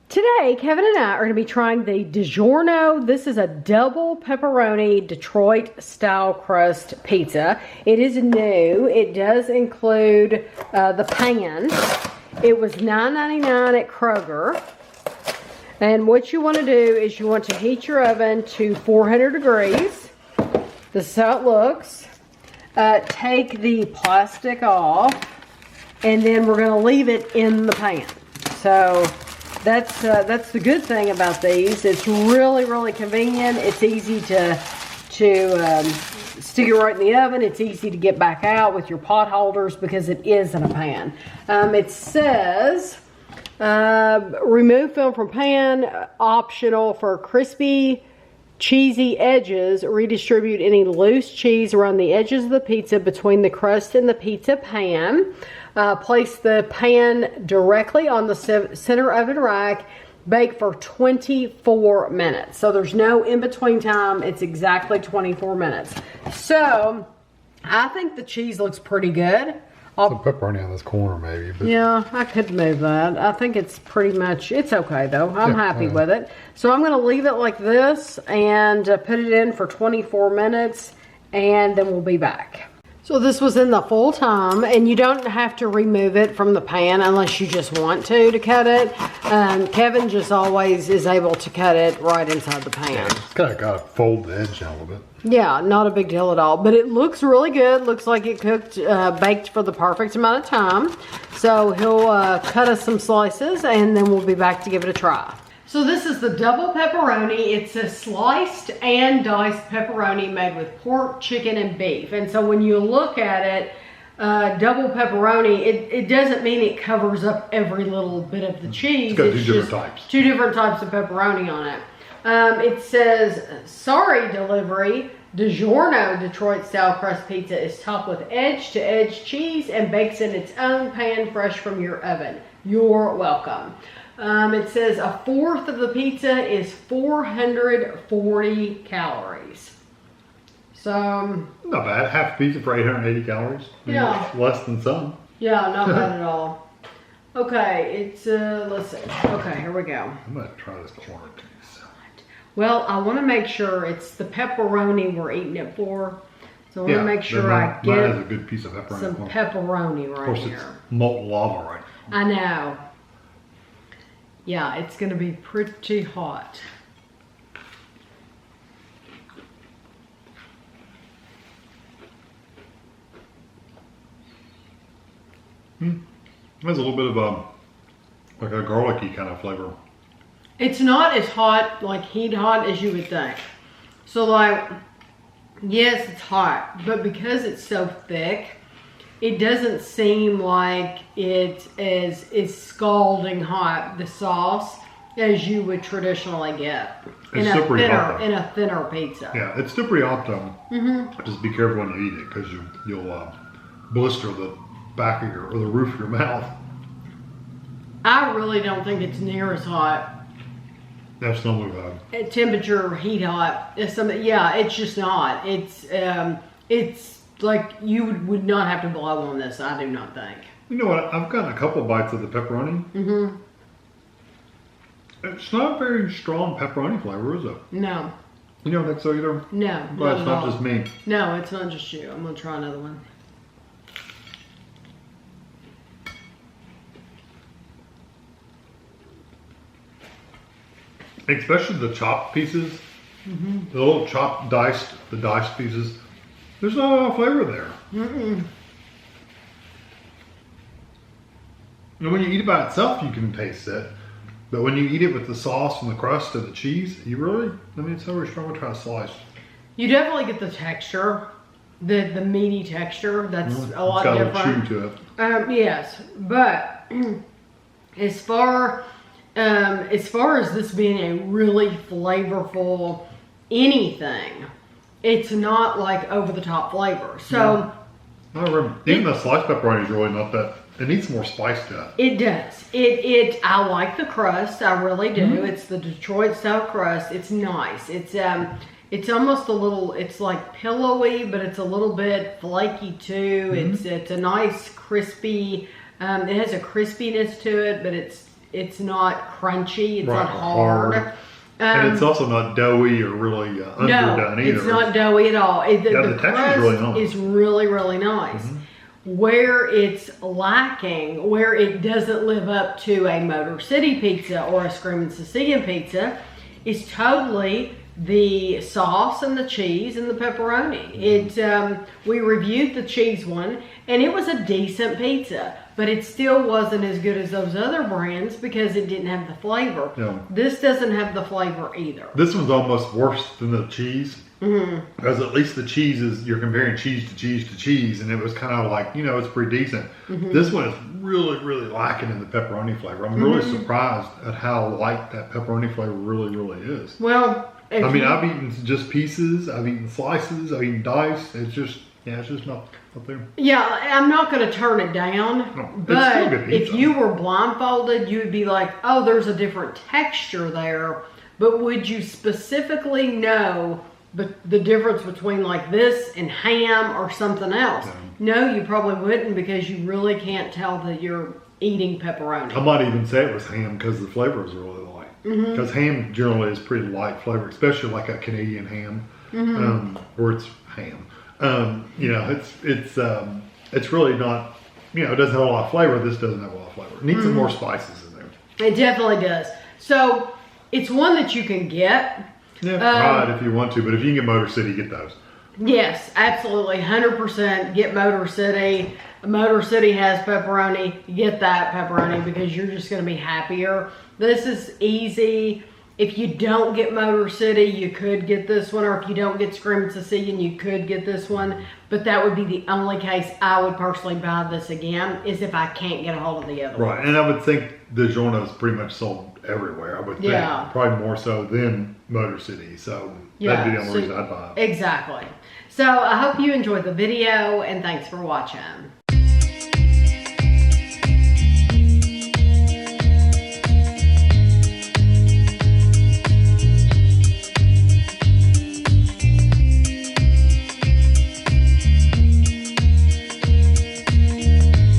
Today, Kevin and I are going to be trying the DiGiorno. This is a double pepperoni Detroit style crust pizza. It is new. It does include the pan. It was $9.99 at Kroger. And what you want to do is you want to heat your oven to 400 degrees. This is how it looks. Take the plastic off, and then we're going to leave it in the pan. So that's the good thing about these. It's really, really convenient. It's easy to stick it right in the oven. It's easy to get back out with your pot holders because it is in a pan. It says remove film from pan, optional for crispy, cheesy edges. Redistribute any loose cheese around the edges of the pizza between the crust and the pizza pan. Place the pan directly on the center oven rack. Bake for 24 minutes. So there's no in-between time. It's exactly 24 minutes. So I think the cheese looks pretty good. Some pepperoni on this corner maybe. But yeah, I could move that. I think it's pretty much, it's okay though. I'm happy with it. So I'm going to leave it like this and put it in for 24 minutes and then we'll be back. So this was in the full time, and you don't have to remove it from the pan unless you just want to cut it. Kevin just always is able to cut it right inside the pan. Yeah, it's kind of got to fold the edge down a little bit. Yeah, not a big deal at all. But it looks really good. Looks like it cooked, baked for the perfect amount of time. So he'll cut us some slices, and then we'll be back to give it a try. So this is the double pepperoni. It's a sliced and diced pepperoni made with pork, chicken, and beef. And so when you look at it, double pepperoni, it doesn't mean it covers up every little bit of the cheese. It's got two different types. Two different types of pepperoni on it. It says, sorry delivery, DiGiorno Detroit style crust pizza is topped with edge-to-edge cheese and bakes in its own pan fresh from your oven. You're welcome. It says a fourth of the pizza is 440 calories. So not bad. Half a pizza for 880 calories. Yeah. Less than some. Yeah, not bad at all. Okay, it's let's see. Okay, here we go. I'm gonna try this corner too. So. Well, I want to make sure it's the pepperoni we're eating it for. So I want to make sure I get mine has a good piece of pepperoni. some pepperoni right of course, here. it's molten lava right now. I know. Yeah, it's going to be pretty hot. There's a little bit of like a garlicky kind of flavor. It's not as hot, like heat hot, as you would think. So like, yes, it's hot, but because it's so thick, it doesn't seem like it is scalding hot, the sauce, as you would traditionally get in a thinner pizza. Yeah, it's still pretty hot though. Just be careful when you eat it because you'll blister the back of or the roof of your mouth. I really don't think it's near as hot. That's normally bad. At temperature, heat hot. Yeah, it's just not. It's like you would not have to blow on this, I do not think. You know what? I've gotten a couple bites of the pepperoni. It's not a very strong pepperoni flavor, is it? No. You don't think so either? No. Well, it's not just me. No, it's not just you. I'm going to try another one. Especially the chopped pieces. The little chopped, diced pieces. There's not a lot of flavor there. And when you eat it by itself, you can taste it. But when you eat it with the sauce and the crust and the cheese, it's not very strong. We'll try a slice. You definitely get the texture, the meaty texture. That's a lot different. It's got a chew to it. Yes, but as far as this being a really flavorful anything, it's not like over the top flavor. So even the sliced pepperoni is really not that. It needs more spice to it. It does. I like the crust. I really do. It's the Detroit style crust. It's nice. It's almost a little. It's like pillowy, but it's a little bit flaky too. It's a nice crispy. It has a crispiness to it, but it's not crunchy. It's Right, not hard. And it's also not doughy or really underdone either. It's not doughy at all. The texture's crust really nice. is really, really nice. Where it's lacking, where it doesn't live up to a Motor City pizza or a Screamin' Sicilian pizza, is totally the sauce and the cheese and the pepperoni. We reviewed the cheese one, and it was a decent pizza, but it still wasn't as good as those other brands because it didn't have the flavor. Yeah. This doesn't have the flavor either. This one's almost worse than the cheese. Because at least the cheese is, you're comparing cheese to cheese to cheese, and it was kind of like, it's pretty decent. This one is really, really lacking in the pepperoni flavor. I'm really surprised at how light that pepperoni flavor really, really is. Well, I've eaten just pieces, I've eaten slices, I've eaten dice. It's just not there. Yeah, I'm not going to turn it down, it's still good if pizza. you were blindfolded, you would be like, oh, there's a different texture there. But would you specifically know the difference between like this and ham or something else? No, you probably wouldn't, because you really can't tell that you're eating pepperoni. I might even say it was ham because the flavor is really light. Because ham generally is pretty light flavor, especially like a Canadian ham, or it's ham. It's really not, it doesn't have a lot of flavor. This doesn't have a lot of flavor. It needs some more spices in there. It definitely does. So it's one that you can get. Yeah, try it if you want to, but if you can get Motor City, get those. Yes, absolutely, 100% get Motor City. Motor City has pepperoni. Get that pepperoni because you're just going to be happier. This is easy. If you don't get Motor City, you could get this one, or if you don't get Screamin' Sicilian, you could get this one. But that would be the only case I would personally buy this again, is if I can't get a hold of the other one. Right, and I would think DiGiorno is pretty much sold everywhere. I would think probably more so than Motor City. So that'd be the only reason I'd buy it. Exactly. So I hope you enjoyed the video, and thanks for watching.